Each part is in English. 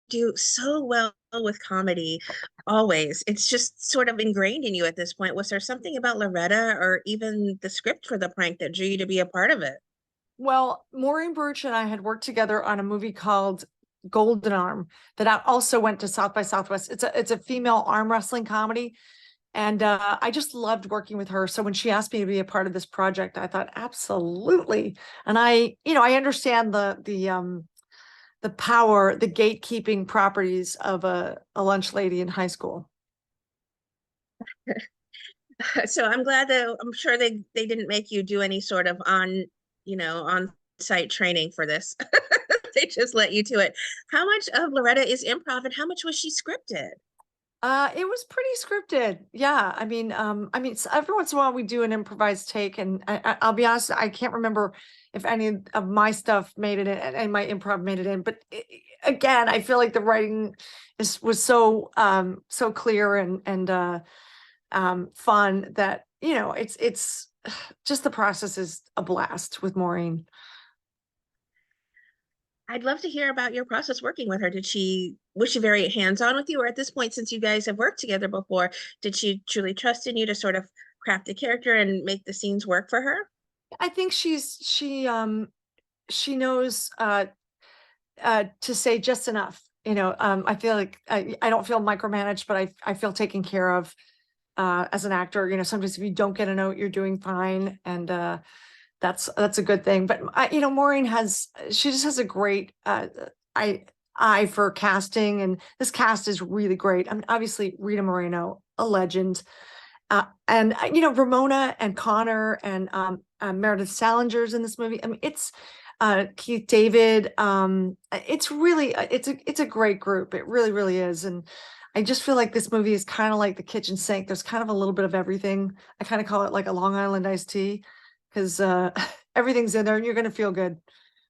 do so well with comedy always. It's just sort of ingrained in you at this point. Was there something about Loretta or even the script for the prank that drew you to be a part of it? Well, Maureen Birch and I had worked together on a movie called Golden Arm that I also went to South by Southwest. It's a female arm wrestling comedy. And I just loved working with her. So when she asked me to be a part of this project, I thought, absolutely. And I understand the power, the gatekeeping properties of a lunch lady in high school. So I'm glad that I'm sure they didn't make you do any sort of on site training for this. They just let you do it. How much of Loretta is improv and how much was she scripted? It was pretty scripted. Yeah. Every once in a while we do an improvised take, and I'll be honest, I can't remember if any of my stuff made it in and my improv made it in. But again, I feel like the writing was so clear and fun that it's just the process is a blast with Maureen. I'd love to hear about your process working with her. Was she very hands-on with you? Or at this point, since you guys have worked together before, did she truly trust in you to sort of craft the character and make the scenes work for her? I think she knows to say just enough. I feel like I don't feel micromanaged, but I feel taken care of as an actor. Sometimes if you don't get a note, you're doing fine, and that's a good thing. But Maureen she just has a great eye eye for casting, and this cast is really great. I mean, obviously Rita Moreno, a legend, and Ramona and Connor and Meredith Salinger's in this movie. I mean, it's Keith David. It's really it's a great group. It really really is, and I just feel like this movie is kind of like the kitchen sink. There's kind of a little bit of everything. I kind of call it like a Long Island iced tea because everything's in there, and you're gonna feel good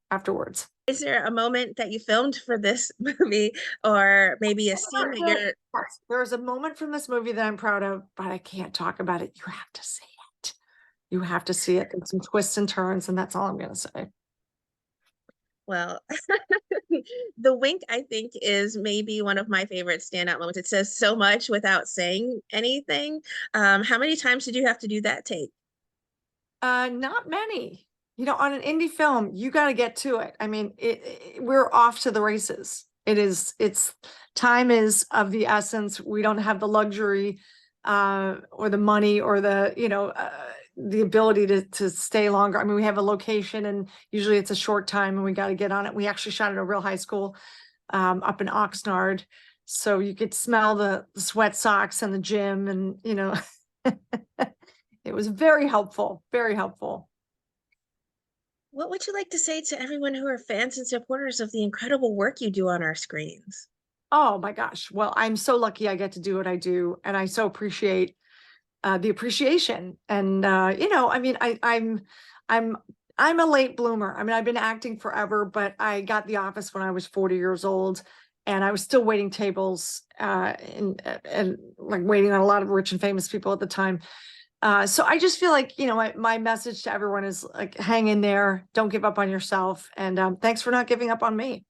afterwards. Is there a moment that you filmed for this movie, or maybe a scene that you're There's a moment from this movie that I'm proud of, but I can't talk about it. You have to see it. You have to see it. There's some twists and turns, and that's all I'm gonna say. well, the wink, I think, is maybe one of my favorite standout moments. It says so much without saying anything. How many times did you have to do that take? Not many. On an indie film, you got to get to it. I mean, we're off to the races. It's time is of the essence. We don't have the luxury, or the money or the ability to stay longer. I mean, we have a location and usually it's a short time and we got to get on it. We actually shot at a real high school, up in Oxnard. So you could smell the sweat socks and the gym and, it was very helpful, very helpful. What would you like to say to everyone who are fans and supporters of the incredible work you do on our screens? Oh my gosh. Well, I'm so lucky I get to do what I do. And I so appreciate the appreciation. And I mean, I'm I'm a late bloomer. I mean, I've been acting forever, but I got The Office when I was 40 years old, and I was still waiting tables, and like waiting on a lot of rich and famous people at the time. So I just feel like, my message to everyone is like, hang in there, don't give up on yourself, and thanks for not giving up on me.